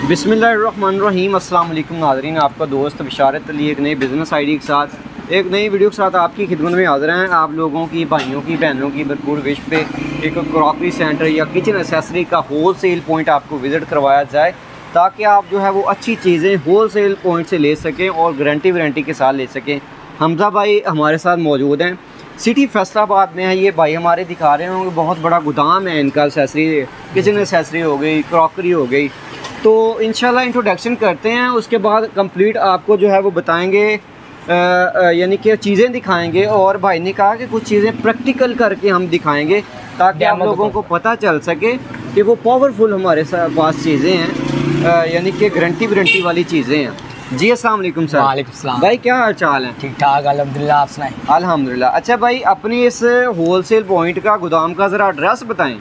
बिस्मिल्लाहिर्रहमानिर्रहीम। अस्सलाम वालेकुम नाज़रीन, आपका दोस्त बिशारत अली एक नई बिज़नेस आइडिया के साथ एक नई वीडियो के साथ आपकी खिदमत में हाज़िर हैं। आप लोगों की, भाइयों की, बहनों की भरपूर विश पे एक क्रॉकरी सेंटर या किचन एसेसरी का होल सेल पॉइंट आपको विज़िट करवाया जाए, ताकि आप जो है वो अच्छी चीज़ें होल सेल पॉइंट से ले सकें और गारंटी वारंटी के साथ ले सकें। हमज़ा भाई हमारे साथ मौजूद हैं, सिटी फैसलाबाद में है। ये भाई हमारे दिखा रहे होंगे, बहुत बड़ा गोदाम है इनका, एसेसरी, किचन एसेसरी हो गई, क्रॉकरी हो गई। तो इंशाल्लाह इंट्रोडक्शन करते हैं, उसके बाद कंप्लीट आपको जो है वो बताएंगे, यानी कि चीज़ें दिखाएंगे। और भाई ने कहा कि कुछ चीज़ें प्रैक्टिकल करके हम दिखाएंगे, ताकि आप लोगों को पता चल सके कि वो पावरफुल हमारे पास चीज़ें हैं, यानी कि गारंटी वारंटी वाली चीज़ें हैं। जी अस्सलाम वालेकुम सर। वालेकुम सलाम भाई, क्या हाल चाल है? ठीक ठाक अल्हम्दुलिल्लाह, आप सुनाएं? अल्हम्दुलिल्लाह। अच्छा भाई, अपनी इस होलसेल पॉइंट का, गोदाम का ज़रा एड्रेस बताएं।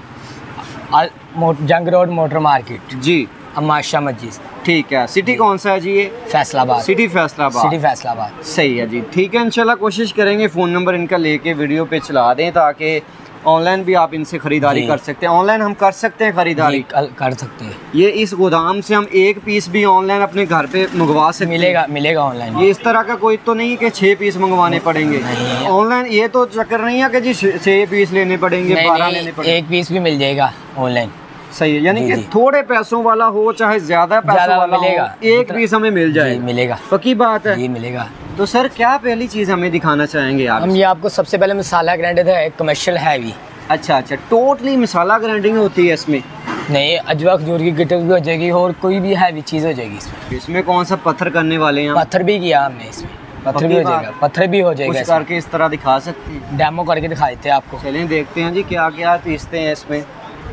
जंग रोड मोटर मार्केट जी, अमाशा मस्जिद। ठीक है। सिटी कौन सा है जी? ये फैसलाबाद। सिटी फैसलाबाद। सिटी फैसलाबाद, सही है जी। ठीक है, इंशाल्लाह कोशिश करेंगे फ़ोन नंबर इनका लेके वीडियो पे चला दें, ताकि ऑनलाइन भी आप इनसे ख़रीदारी कर सकते हैं। ऑनलाइन हम कर सकते हैं ख़रीदारी, कर सकते हैं। ये इस गोदाम से हम एक पीस भी ऑनलाइन अपने घर पे मंगवा सकते हैं? मिलेगा ऑनलाइन। ये इस तरह का कोई तो नहीं है कि 6 पीस मंगवाने पड़ेंगे ऑनलाइन? ये तो चक्कर नहीं है कि जी 6 पीस लेने पड़ेंगे, 12 लेने पड़ेंगे। एक पीस भी मिल जाएगा ऑनलाइन। सही है, यानी कि थोड़े पैसों वाला हो चाहे ज्यादा पैसों वाला मिलेगा, हो, एक पीस हमें मिल जाएगा। मिलेगा, पक्की बात है जी मिलेगा। तो सर, क्या पहली चीज हमें दिखाना चाहेंगे आप? हम ये आपको सबसे पहले मसाला ग्राइंडर है, कमर्शियल हैवी। अच्छा, टोटली मसाला ग्राइंडिंग होती है इसमें? नहीं, अजवा खजूर की गिटक भी हो जाएगी और कोई भी हैवी चीज हो जाएगी इसमें। इसमें कौन सा पत्थर करने वाले हैं? पत्थर भी किया हमने इसमें, पत्थर भी हो जाएगा, पत्थर भी हो जाएगा। कुछ करके इस तरह दिखा सकते हैं? डेमो करके दिखा देते हैं आपको। चलें देखते हैं जी क्या क्या पीसते हैं इसमें।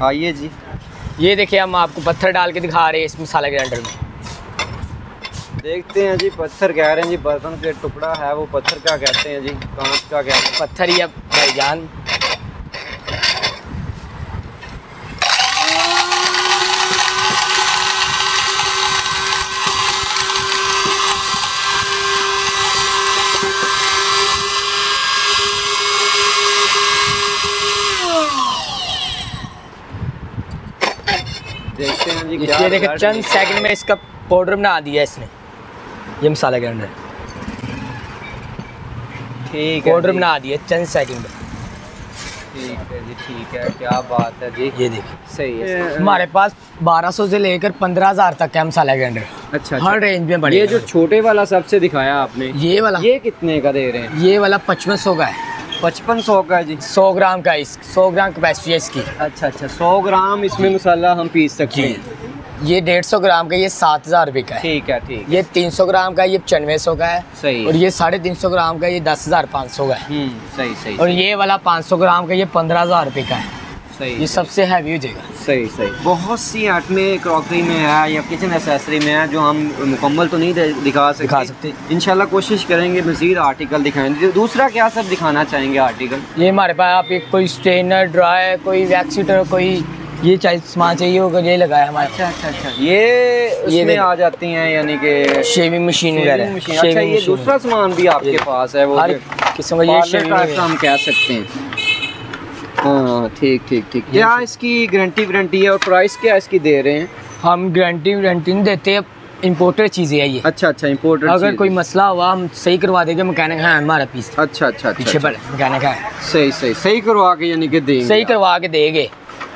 आइए जी। ये देखिए, हम आपको पत्थर डाल के दिखा रहे हैं इस मसाला ग्राइंडर में। देखते हैं जी। पत्थर कह रहे हैं जी, बर्तन के टुकड़ा है वो पत्थर क्या कहते हैं जी? कांच का कहते हैं? पत्थर ही है भाईजान। देखते हैं जी। ये देखिए, चंद सेकंड में इसका पाउडर बना दिया इसने, ये मसाला ग्राइंडर। ठीक है, पाउडर बना दिया चंद सेकंड में। ठीक है जी, ठीक है, क्या बात है जी। ये देखिए, सही है। हमारे पास 1200 से लेकर 15,000 तक है मसाला ग्राइंडर। अच्छा, हर रेंज में बढ़िया। ये जो छोटे वाला सबसे दिखाया आपने, ये वाला, ये कितने का दे रहे हैं? ये वाला 5500 का है। 5500 का है जी। 100 ग्राम का, 100 ग्राम कैपेसिटी है इसकी। अच्छा, 100 ग्राम इसमें मसाला हम पीस सकते हैं। ये 150 ग्राम का, ये 7,000 रुपये का है। ठीक है, ठीक। ये 300 ग्राम का, ये 9500 का है। सही। और ये 350 ग्राम का, ये 10,500 का है। सही सही। और ये वाला 500 ग्राम का, ये 15,000 रुपये का है। सही। ये सबसे हैवी हो जाएगा। सही सही। बहुत सी आइटमें क्रॉकरी में है या किचन एसेसरी में है जो हम मुकम्मल तो नहीं दिखा सकते। इंशाल्लाह कोशिश करेंगे मज़ीद आर्टिकल दिखाएं। दूसरा क्या सब दिखाना चाहेंगे आर्टिकल? ये हमारे पास आप एक कोई स्ट्रेनर, ड्रायर, कोई वैक्स हीटर, कोई ये सामान चाहिए होगा, ये लगाया हमारे। अच्छा। ये उसमें आ जाती हैं, यानी कि शेविंग मशीन वगैरह। अच्छा, ये दूसरा सामान भी आपके पास है? वो हर किस्म का, ये शेविंग हम कह सकते हैं। हाँ, ठीक। क्या इसकी गारंटी वारंटी है और प्राइस क्या इसकी दे रहे हैं? हम गारंटी नहीं देते, इम्पोर्टेड चीज़ें है ये। अच्छा, इम्पोर्टेड। अगर कोई मसला हुआ हम सही करवा देंगे, मैकेनिक है हमारा पीस। अच्छा, पीछे पर मैकेनिक है। सही करवा के, यानी कि देंगे? सही करवा के देंगे,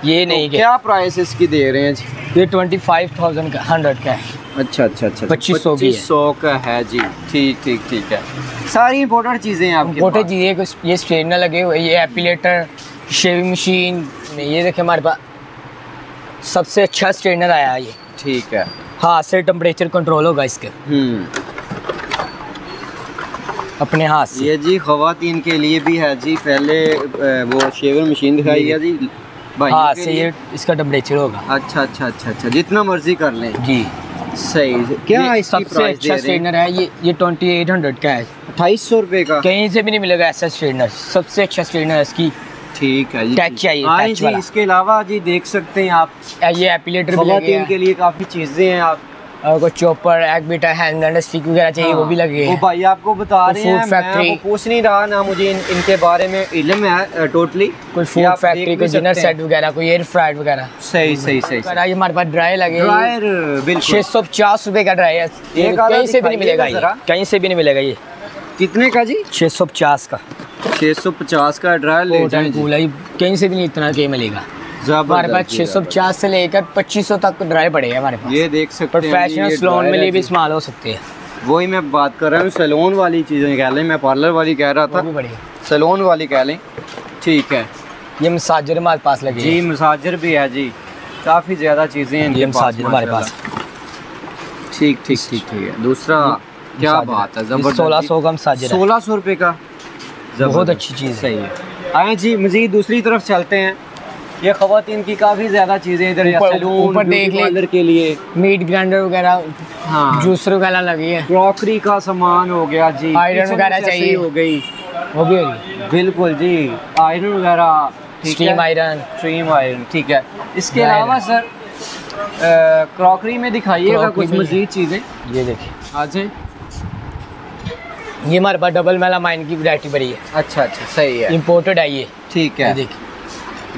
ये नहीं। क्या प्राइस इसकी दे रहे हैं जी? ये 25,000 का, 100 का है। अच्छा। 2500 का है जी। ठीक है। सारी इम्पोर्टेड चीज़ें हैं आपके? इम्पोर्टेड चीज़ें। ये स्ट्रेनर लगे हुए, ये एपिलेटर, शेविंग मशीन। ये देखिए, हमारे पास सबसे अच्छा स्ट्रेनर आया है ये। ठीक है। हाथ से टेम्परेचर कंट्रोल होगा इसके, अपने हाथ से। ये जी ख़वातीन के लिए भी है जी। पहले वो शेविंग मशीन दिखाई है जी, हाथ से ये इसका टेम्परेचर होगा। अच्छा, जितना मर्जी कर लें जी। सही। क्या इसकी सबसे अच्छा स्ट्रेनर है ये 2800 का है। 2800 रुपये का? कहीं से भी नहीं मिलेगा ऐसा स्ट्रेनर, सबसे अच्छा स्ट्रेनर है इसकी। ठीक है जी। टच चाहिए, टच जी। इसके अलावा जी देख सकते हैं आप, ये एपिलेटर भी लगे हैं। के लिए काफ़ी चीज़ें हैं। आप और कोई chopper, egg beater, hand blender, stick वगैरह चाहिए वो भी लगे हैं। वो भाई आपको बता रहे हैं, मैं वो पूछ नहीं रहा ना, मुझे इनके बारे में इल्म है टोटली। कोई फूड फैक्ट्री, कोई डिनर सेट वगैरह, कोई एयर फ्रायर वगैरह। सही सही सही। ये हमारे पास ड्राई लगे, ड्रायर बिल्कुल 650 रुपए का ड्राई है, कहीं से भी नहीं मिलेगा ये, कहीं से भी नहीं मिलेगा ये। कितने का जी? 650 का। 650 का ड्रायर ले जाएं, कहीं से भी नहीं इतना के मिलेगा। हमारे पास 650 से लेकर 2500 तक ड्राई पड़े हैं हमारे पास। ये देख सकते हैं, प्रोफेशनल सैलून में लिए भी इस्तेमाल हो सकते हैं। वही मैं बात कर रहा हूँ, सैलून वाली चीज़ें कह लें, मैं पार्लर वाली कह रहा था, सैलून वाली कह लें। ठीक है, ये मसाजर हमारे पास लगे जी, मसाजर भी है जी, काफ़ी ज़्यादा चीज़ें हैं मसाजर हमारे पास। ठीक ठीक ठीक ठीक है। दूसरा क्या बात है, जबरदस्त। 1600 का मसाजर, 1600 रुपये का, बहुत अच्छी चीज़। सही है। आए जी, मज़ीद दूसरी तरफ चलते हैं। ये ख़वातीन की काफ़ी ज़्यादा चीज़ें इधर, ऊपर देख ले के लिए मीट ग्राइंडर वगैरह, हाँ, जूसर वगैरह लगी है, क्रॉकरी का सामान हो गया जी, आयरन वगैरह चाहिए हो गई, वो भी होगी बिल्कुल जी, आयरन वगैरह, स्टीम आयरन, स्टीम आयरन। ठीक है, इसके अलावा सर क्रॉकरी में दिखाइएगा कुछ मज़ीद चीज़ें। ये देखिए आज ये हमारे पास डबल मेलामाइन की वैरायटी बड़ी है। अच्छा अच्छा, सही है, इम्पोर्टेड है ये। ठीक है, देखिए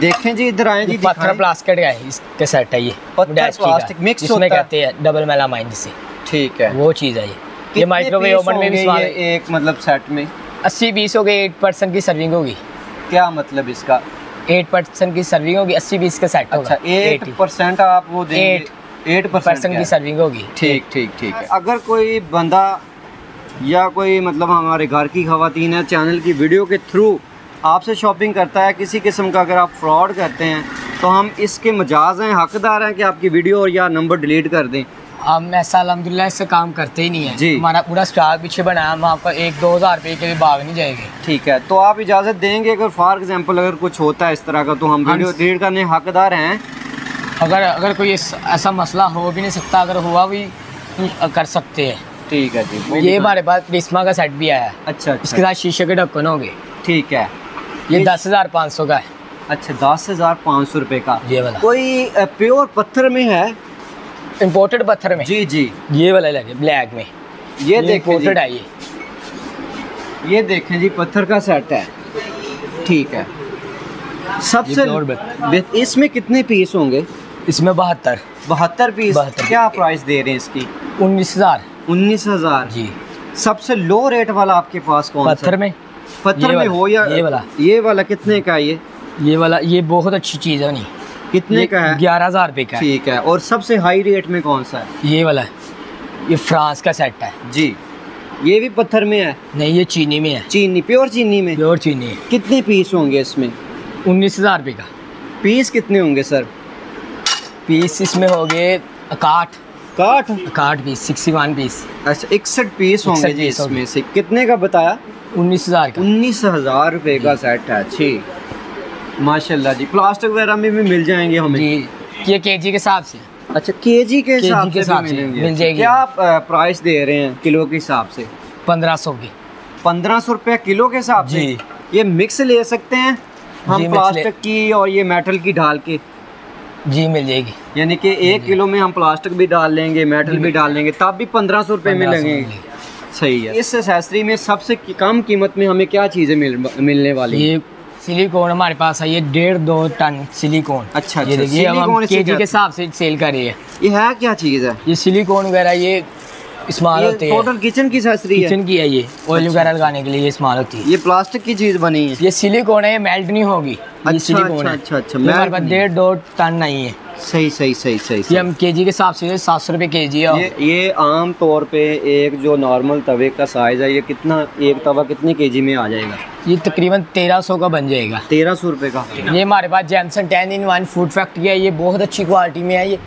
देखें जी, इधर आए जी, पत्थर प्लास्टिक का है इसके सेट है, ये पत्थर प्लास्टिक मिक्स इसमें कहते हैं डबल मेलामाइन जिसे। ठीक है, वो चीज़ है ये माइक्रोवेव ओवन में भी एक मतलब सेट में 80-20 हो गए, 8% की सर्विंग होगी। क्या मतलब इसका? 8% की सर्विंग होगी, 80-20 का सेट होगा। अच्छा, 8% आप वो देंगे, 8% की सर्विंग होगी। ठीक ठीक ठीक है। अगर कोई बंदा या कोई मतलब हमारे घर की ख़वातीन है, चैनल की वीडियो के थ्रू आपसे शॉपिंग करता है, किसी किस्म का अगर आप फ्रॉड करते हैं तो हम इसके मजाज हैं, हकदार हैं कि आपकी वीडियो और या नंबर डिलीट कर दें? हम ऐसा अल्हम्दुलिल्लाह इससे काम करते ही नहीं है जी। हमारा पूरा स्टॉक पीछे बनाया, हम आपका 1-2 हज़ार रुपये के भी भाग नहीं जाएंगे। ठीक है, तो आप इजाज़त देंगे अगर फॉर एग्जांपल अगर कुछ होता है इस तरह का तो हम वीडियो डिलीट करने हकदार हैं? अगर कोई ऐसा मसला हो भी नहीं सकता, अगर हुआ भी कर सकते हैं। ठीक है जी। ये हमारे पास प्रिस्मा का सेट भी आया है। अच्छा, इसके साथ शीशे के ढक्कन होंगे। ठीक है, ये 10,500 का है। अच्छा, 10,500 रुपये का। ये वाला कोई प्योर पत्थर में है? इम्पोर्टेड पत्थर में जी जी, ये वाला लगे ब्लैक में, ये देखें इम्पोर्टेड है ये देखें जी, पत्थर का सेट है। ठीक है, सबसे इसमें कितने पीस होंगे? इसमें 72 पीस। क्या प्राइस दे रहे हैं इसकी? 19,000। 19,000 जी। सबसे लो रेट वाला आपके पास कौन सा? पत्थर में हो या ये वाला कितने का है? ये वाला ये बहुत अच्छी चीज़ है। नहीं, कितने का है? 11,000 रुपये का। ठीक है, और सबसे हाई रेट में कौन सा है? ये वाला है, ये फ्रांस का सेट है जी। ये भी पत्थर में है? नहीं, ये चीनी में है। चीनी, प्योर चीनी में? प्योर चीनी है। कितने पीस होंगे इसमें? 19,000 रुपये का। पीस कितने होंगे सर? पीस इसमें हो गए 61 पीस, 61 पीस। अच्छा, 61 पीस होंगे जी इसमें से। कितने का बताया? 19,000 का। 19,000 रुपये का सेट है। अच्छी, माशाल्लाह जी। प्लास्टिक वगैरह में भी मिल जाएंगे हमें जी, ये केजी के हिसाब से। अच्छा, केजी के हिसाब से मिल जाएगी। क्या आप प्राइस दे रहे हैं किलो के हिसाब से? 1500 की। 1500 रुपये किलो के हिसाब से? ये मिक्स ले सकते हैं हम, प्लास्टिक की और ये मेटल की डाल के? जी, मिल जाएगी। यानी कि 1 किलो में हम प्लास्टिक भी डाल लेंगे, मेटल भी डाल लेंगे, तब भी 1500 रुपये में लगेंगे। सही है। इस एक्सेसरी में सबसे कम कीमत में हमें क्या चीज़ें मिलने वाली? ये सिलिकॉन हमारे पास है, ये 1.5-2 टन सिलिकॉन। अच्छा, ये देखिए, हम केजी के हिसाब से सेल कर रही है। ये है क्या चीज़ है? ये सिलिकॉन वगैरह ये इस्तेमाल होती है। टोटल किचन की एक्सेसरी है? किचन की है ये, ऑयल वगैरह लगाने के लिए इस्तेमाल होती है। ये प्लास्टिक की चीज़ बनी है? ये सिलिकॉन है, ये मेल्ट नहीं होगी। अच्छा, हमारे पास 1.5-2 टन नहीं है। सही। ये हम केजी के हिसाब से 700 रुपये केजी है। ये आम तौर पे एक जो नॉर्मल तवे का साइज़ है, ये कितना, एक तवा कितने केजी में आ जाएगा? ये तकरीबन 1300 का बन जाएगा। 1300 रुपये का। ये हमारे पास जैमसन 10-in-1 फूड फैक्ट्री है, ये बहुत अच्छी क्वालिटी में है। ये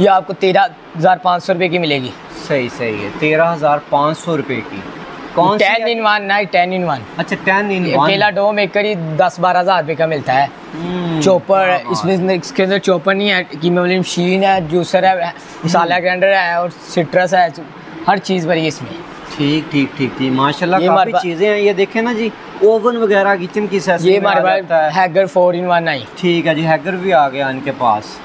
आपको 13,500 रुपये की मिलेगी। सही है, 13,500 रुपये की। कौन 10-in-1 ना, 10-in-1। अच्छा, 10-in-1। अकेला डो मेकर ही 10-12 हज़ार रुपये का मिलता है। चॉपर, इसमें इसके अंदर चॉपर नहीं है, कीमे वाली मशीन है, जूसर है, मसाला ग्राइंडर है और सिट्रस है, हर चीज़ भरी है इसमें। ठीक। माशाल्लाह, काफ़ी चीज़ें हैं। ये देखें ना जी, ओवन वगैरह किचन की एक्सेसरी। ये हमारे पास हैगर 4-in-1 आई। ठीक है जी, हैगर भी आ गया इनके पास।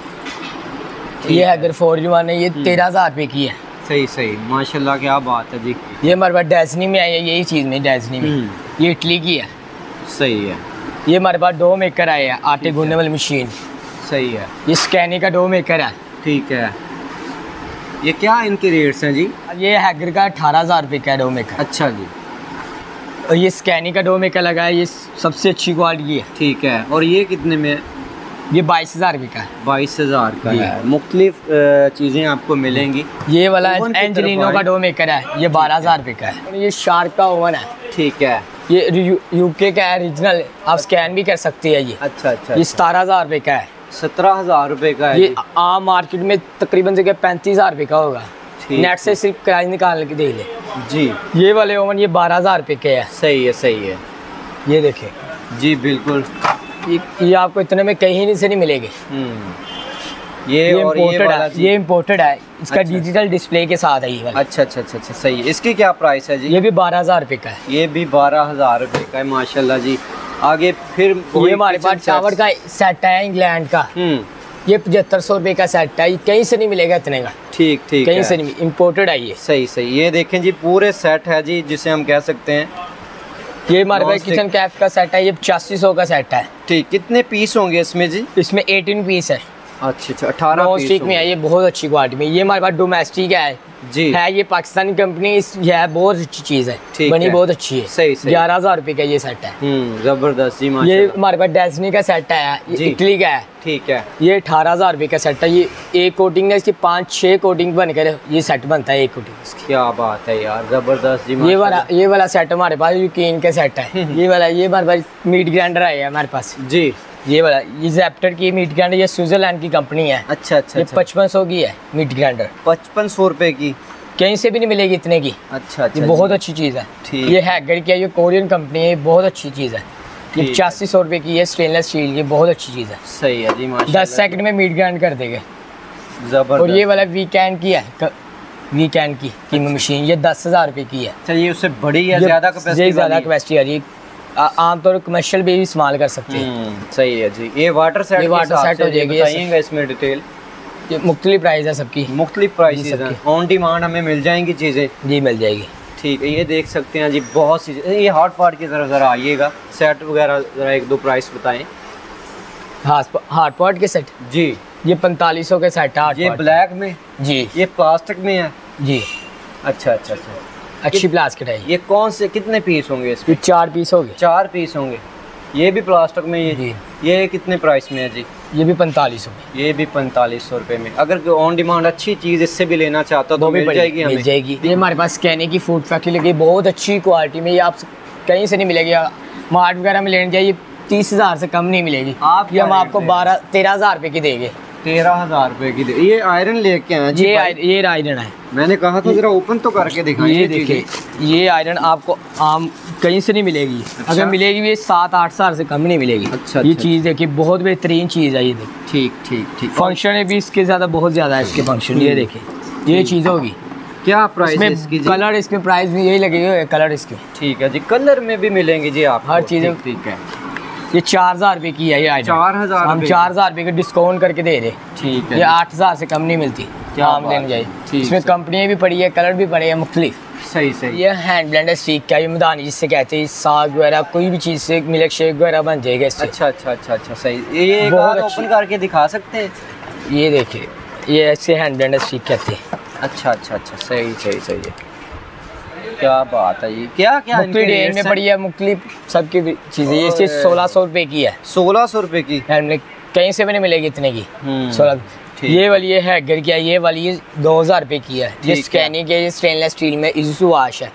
ये हैगर 4-in-1 है, ये 13,000 रुपये की है। सही सही, माशाल्लाह, क्या बात है जी। ये हमारे पास डेजनी में आई है, यही चीज़ में डेजनी में, ये इटली की है। सही है। ये हमारे पास डो मेकर आए हैं, आटे गूंदने वाली मशीन। सही है। ये स्कैनी का डो मेकर है। ठीक है। ये क्या इनके रेट्स हैं जी? ये हैगर का 18,000 रुपये का डो मेकर। अच्छा जी। और ये स्कैनी का डो मेकर लगा है, ये सबसे अच्छी क्वालिटी है। ठीक है। और ये कितने में है? ये 22,000 रुपये का है। 22,000 का है। मुख्तलिफ चीज़ें आपको मिलेंगी। ये वाला एंजेलिनो का डो मेकर है, ये 12,000 रुपये का है। ये शार्क का ओवन है। ठीक है। ये यूके का है, ओरिजिनल, आप स्कैन भी कर सकते हैं। ये अच्छा अच्छा। ये 17,000 रुपये का है। 17,000 रुपये का है। ये आम मार्केट में तकरीबन जगह 35,000 रुपये का होगा। नेट से सिर्फ प्राइस निकाल के देख ले जी। ये वाले ओवन ये 12,000 रुपये के है। सही है सही है। ये देखे जी बिल्कुल। ये आपको इतने में कहीं से नहीं मिलेंगे। ये इम्पोर्टेड है। ये इम्पोर्टेड है। इसका डिजिटल डिस्प्ले के साथ है ये वाला। अच्छा अच्छा अच्छा अच्छा, सही है। इसकी क्या प्राइस है जी? ये भी 12,000 रुपये का है। ये भी 12,000 रुपये का है, माशाल्लाह जी। आगे फिर ये हमारे पास टावर का सेट है इंग्लैंड का। ये 7,500 रुपये का सेट है, कहीं से नहीं मिलेगा इतने का। ठीक ठीक, कहीं से नहीं, इम्पोर्टेड है ये। सही सही। ये देखें जी, पूरे सेट है जी, जिसे हम कह सकते हैं। ये हमारे पास किचन कैप का सेट है, ये 8500 का सेट है। ठीक। कितने पीस होंगे इसमें जी? इसमें 18 पीस है। अच्छा अच्छा, 18 पीस में है। ये बहुत अच्छी क्वालिटी में। ये हमारे पास डोमेस्टिक है जी, है ये पाकिस्तानी कंपनी। ये है बहुत अच्छी चीज़ है, बनी बहुत अच्छी है। सही सही। 11,000 रुपये का ये सेट है। जबरदस्त जी, ये हमारे पास डेजनी का सेट है, ये इटली का है। ठीक है। ये 18,000 रुपये का सेट है। ये एक कोटिंग है, इसकी 5-6 कोटिंग बनकर ये सेट बनता है, एक कोटिंग। क्या बात है यार, जबरदस्त जी। ये वाला सेट हमारे पास यूकेन का सेट है। ये हमारे पास मीट ग्राइंडर है हमारे पास जी। ये वाला ये ज़ेप्टर की मीट ग्राइंडर, ये स्विट्जरलैंड की कंपनी है। अच्छा अच्छा। ये 5500 की है मीट ग्राइंडर। 5500 रुपये की? कहीं से भी नहीं मिलेगी इतने की। अच्छा अच्छा। ये बहुत अच्छी चीज़ है। ये हैगर की है, ये कोरियन कंपनी है, ये बहुत अच्छी चीज़ है। ये 8500 रुपये की है, स्टेनलेस स्टील की, बहुत अच्छी चीज़ है। सही है जी, माशाल्लाह। 10 सेकंड में मीट ग्राइंड कर देंगे। जबरदस्त। और ये वाला वीकेंड की है, वीकेंड की मशीन, ये 10,000 रुपये की है। चलिए, उससे बड़ी है, ज़्यादा कैपेसिटी है। ये आमतौर पर कमर्शियल भी इस्तेमाल कर सकते हैं। सही है जी। ये वाटर सेट हो जाएगी, बताइएगा इसमें डिटेल। ये मुख्तलिफ प्राइस है सबकी, मुख्तलिफ प्राइस है। ऑन डिमांड हमें मिल जाएंगी चीज़ें जी? मिल जाएगी। ठीक है। ये देख सकते हैं जी, बहुत सी। ये हॉट पॉट की तरफ ज़रा आइएगा, सेट वगैरह ज़रा 1-2 प्राइस बताएं। हॉट पॉट के सेट जी, ये 4500 के सेट है। ये ब्लैक में जी? ये प्लास्टिक में है जी? अच्छा अच्छा अच्छा, अच्छी प्लास्टिक है। ये कौन से, कितने पीस होंगे इसमें? 4 पीस होंगे। 4 पीस होंगे। ये भी प्लास्टिक में? ये जी। ये कितने प्राइस में है जी? ये भी 4500। ये भी 4500 रुपये में। अगर ऑन डिमांड अच्छी चीज़ इससे भी लेना चाहता तो मिल जाएगी हमें? मिल जाएगी। ये हमारे पास स्कैनी की फूड फैक्ट्री लगी, बहुत अच्छी क्वालिटी में। ये आप कहीं से नहीं मिलेगी। मार्ट वगैरह में लेने जाइए 30,000 से कम नहीं मिलेगी। ये हम आपको 13,000 रुपये की देंगे। 13,000 रुपये की। ये आयरन लेके आए जी? ये आयरन है। मैंने कहा था जरा ओपन तो करके दिखाइए। ये देखिए, ये आयरन आपको आम कहीं से नहीं मिलेगी। अच्छा? अगर मिलेगी भी 7-8 साल से कम नहीं मिलेगी। अच्छा। ये चीज़ देखिए, बहुत बेहतरीन चीज़ है ये। ठीक ठीक ठीक। फंक्शन है भी इसके ज़्यादा, बहुत ज़्यादा है इसके फंक्शन। ये देखिए, ये चीज़ होगी। क्या प्राइस है इसकी? कलर इसमें प्राइस भी यही लगेगा, कलर इसके। ठीक है जी। कलर में भी मिलेंगे जी आप हर चीज़? ठीक है। ये 4,000 रुपये की है। ये 4,000? हम 4,000 रुपये का डिस्काउंट करके दे रहे। ठीक है। ये 8,000 से कम नहीं मिलती। क्या हम लेने जाए? इसमें कंपनियाँ भी पड़ी है, कलर भी पड़े हैं मुख्तलिफ। सही सही। ये हैंड ब्लेंडर सीख क्या, ये मदानी जिससे कहते हैं, साग वगैरह कोई भी चीज़ से मिल्क शेक वगैरह बन जाएगा इससे। अच्छा अच्छा अच्छा अच्छा, सही। ये बहुत ओपन करके दिखा सकते हैं? ये देखिए, ये ऐसे हैंड ब्लेंडर सीख कहते हैं। अच्छा अच्छा अच्छा, सही सही सही है। क्या बात है। ये क्या क्या रेंज में पड़ी है? मुख्तलिफ सबकी चीज़ें। ये चीज़ 1,600 रुपये की है। 1,600 रुपये की? कहीं से भी नहीं मिलेगी इतने की। 16। ये वाली है हैगर की है। ये वाली 2,000 रुपये की है। ये स्कैनी के, ये स्टेनलेस स्टील में इज़ू वाश है।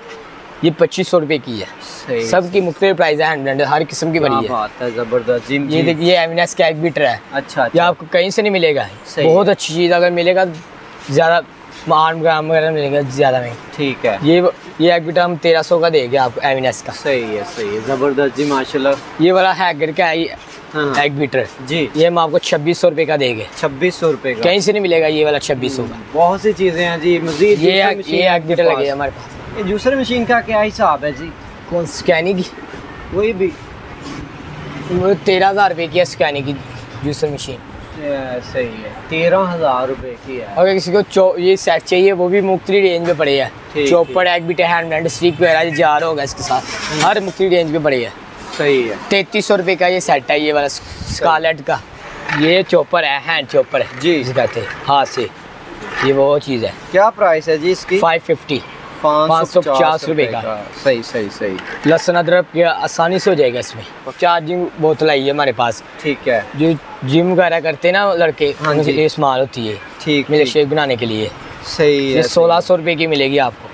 ये 2,500 रुपये की है। सबकी मुख्तलिफ प्राइस है, हैंड ब्लेंडर हर किस्म की बड़ी है। जबरदस्त। ये देखिए, ये एविनेस का 1 बीटर है। अच्छा। ये आपको कहीं से नहीं मिलेगा। बहुत अच्छी चीज़, अगर मिलेगा ज़्यादा 8 ग्राम वगैरह मिलेगा ज़्यादा में। ठीक है। ये 1 बीटर हम 1300 का देंगे आपको, एविनेस का। सही है सही है, ज़बरदस्त जी, माशाल्लाह। ये वाला हैगर का है 1 बीटर जी, ये हम आपको 2,600 रुपये का देंगे। 2,600 रुपये का? कहीं से नहीं मिलेगा ये वाला 2,600 का। बहुत सी चीज़ें हैं जी। मज़ीद ये 1 बीटर लगेगा हमारे पास। ये जूसर मशीन का क्या हिसाब है जी? कौन? स्कैनी की? वही भी 13,000 रुपये की है स्कैनी की जूसर मशीन। सही है, 13,000 रुपए की है। अगर किसी को ये सेट चाहिए वो भी मुख्तलिफ रेंज में पड़े है। चॉपर एक बीटे हैंड ब्लेंडर स्टिक वगैरह जार होगा इसके साथ, हर मुख्तलिफ रेंज में पड़े है। सही है। 3300 रुपये का ये सेट है, ये वाला स्कारलेट का। ये चॉपर है, हैंड चॉपर है जी, कहते हैं हाथ से, ये वो चीज़ है। क्या प्राइस है जी इसकी? 550 रुपये का। सही सही सही। लहसुन अदरक आसानी से हो जाएगा इसमें। चार्जिंग बोतल आई है हमारे पास, ठीक है। जो जिम वगैरह करते हैं ना लड़के, उनके लिए इस्तेमाल होती है, ठीक, मिल्क शेक बनाने के लिए। सही है। 1600 रुपये की मिलेगी आपको।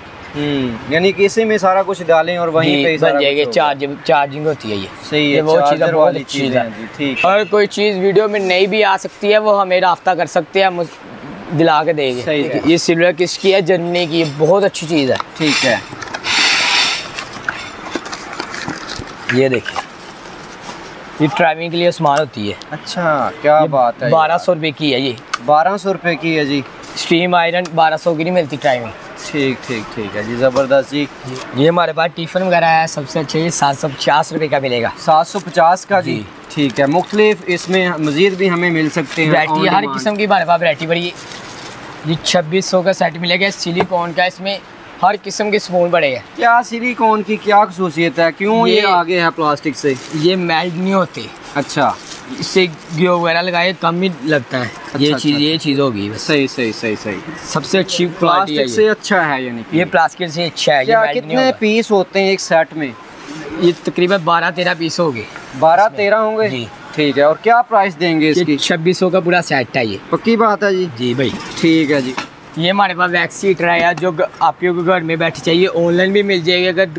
यानी कि इसी में सारा कुछ डालें और वहीं पे बन जाएगी। चार्जिंग होती है ये। सही है, ये वो चीज़ बहुत अच्छी चीज़ है। ठीक। और कोई चीज़ वीडियो में नहीं भी आ सकती है वो हमें राब्ता कर सकते हैं, दिला के देंगे। ये सिल्वर किसकी है? जर्मनी की, बहुत अच्छी चीज़ है। ठीक है। ये देखिए, ये ट्रैवलिंग के लिए इस्तेमाल होती है। अच्छा, क्या बात है। 1200 रुपये की है ये। 1200 रुपये की है जी। स्टीम आयरन 1200 की नहीं मिलती ट्रैवलिंग। ठीक ठीक ठीक है जी, ज़बरदस्त जी। ये हमारे पास टिफ़िन वगैरह है, सबसे अच्छा ये 750 रुपये का मिलेगा। 750 का जी। ठीक है। मुख्तलिफ इसमें मज़ीद भी हमें मिल सकते हैं। वैरायटी हर किस्म की हमारे पास वैरायटी बड़ी है। ये 2600 का सेट मिलेगा सिलिकॉन का, इसमें हर किस्म के स्पून बड़े हैं। क्या सिलिकॉन की क्या खसूसियत है, क्यों ये आगे है प्लास्टिक से? ये मेल्ट नहीं होते। अच्छा, इससे ग्यो वगैरह लगाए कम ही लगता है। अच्छा, ये चीज़ होगी बस। सही सही सही सही। सबसे अच्छी प्लास्टिक से अच्छा है, यानी ये प्लास्टिक से अच्छा है। क्या कितने पीस होते हैं एक सेट में? ये तकरीबन 12-13 पीस होंगे। 12-13 होंगे जी। ठीक है। और क्या प्राइस देंगे इसकी? 2600 का पूरा सेट है ये। पक्की बात है जी? जी भाई। ठीक है जी। ये हमारे पास वैक्स हीटर है, जो आपको घर में बैठे चाहिए, ऑनलाइन भी मिल जाएगी, अगर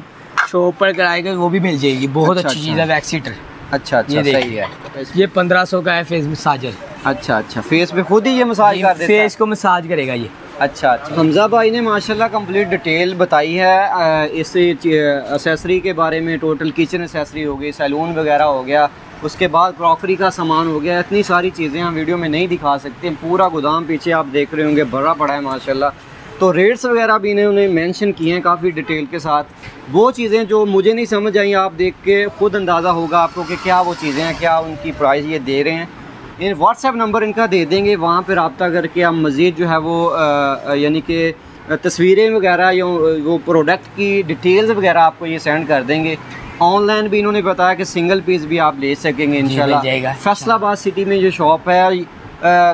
शॉप पर कराएगा वो भी मिल जाएगी। बहुत अच्छी चीज़ है वैक्स हीटर। अच्छा अच्छा, सही है। ये 1500 का है फेस मसाजर। अच्छा अच्छा, फेस पे खुद ही ये मसाज कर देता है? फेस को मसाज करेगा ये। अच्छा अच्छा। हमजा भाई ने माशाल्लाह कंप्लीट डिटेल बताई है इस एसेसरी के बारे में। टोटल किचन एसेसरी हो गई, सैलून वगैरह हो गया, उसके बाद क्रॉकरी का सामान हो गया। इतनी सारी चीज़ें हम वीडियो में नहीं दिखा सकते। पूरा गोदाम पीछे आप देख रहे होंगे, भरा पड़ा है माशाल्लाह। तो रेट्स वगैरह भी इन्होंने मेंशन किए हैं काफ़ी डिटेल के साथ। वो चीज़ें जो मुझे नहीं समझ आई, आप देख के खुद अंदाज़ा होगा आपको कि क्या वो चीज़ें हैं, क्या उनकी प्राइस ये दे रहे हैं। इन व्हाट्सएप नंबर इनका दे देंगे, वहाँ पर रब्ता करके आप मज़ीद जो है वो यानी कि तस्वीरें वगैरह या वो प्रोडक्ट की डिटेल्स वगैरह आपको ये सेंड कर देंगे। ऑनलाइन भी इन्होंने बताया कि सिंगल पीस भी आप ले सकेंगे इंशाल्लाह। फैसलाबाद सिटी में जो शॉप है,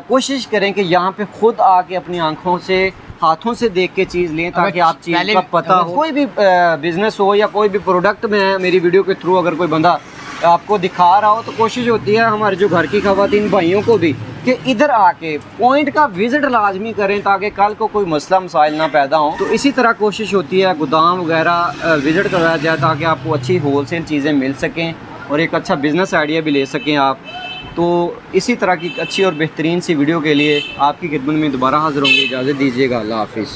कोशिश करें कि यहाँ पे खुद आके अपनी आंखों से, हाथों से देख के चीज़ लें, ताकि आप चीज़ का पता हो। कोई भी बिजनेस हो या कोई भी प्रोडक्ट में मेरी वीडियो के थ्रू अगर कोई बंदा आपको दिखा रहा हो, तो कोशिश होती है हमारे जो घर की ख़वातीन भाइयों को भी कि इधर आके पॉइंट का विज़िट लाजमी करें, ताकि कल को कोई मसला मसाइल ना पैदा हो। तो इसी तरह कोशिश होती है गोदाम वगैरह विज़िट करवाया जाए, ताकि आपको अच्छी होलसेल चीज़ें मिल सकें और एक अच्छा बिज़नेस आइडिया भी ले सकें आप। तो इसी तरह की अच्छी और बेहतरीन सी वीडियो के लिए आपकी खिदमत में दोबारा हाज़िर होंगे। इजाज़त दीजिएगा। अल्लाह हाफ़िज़।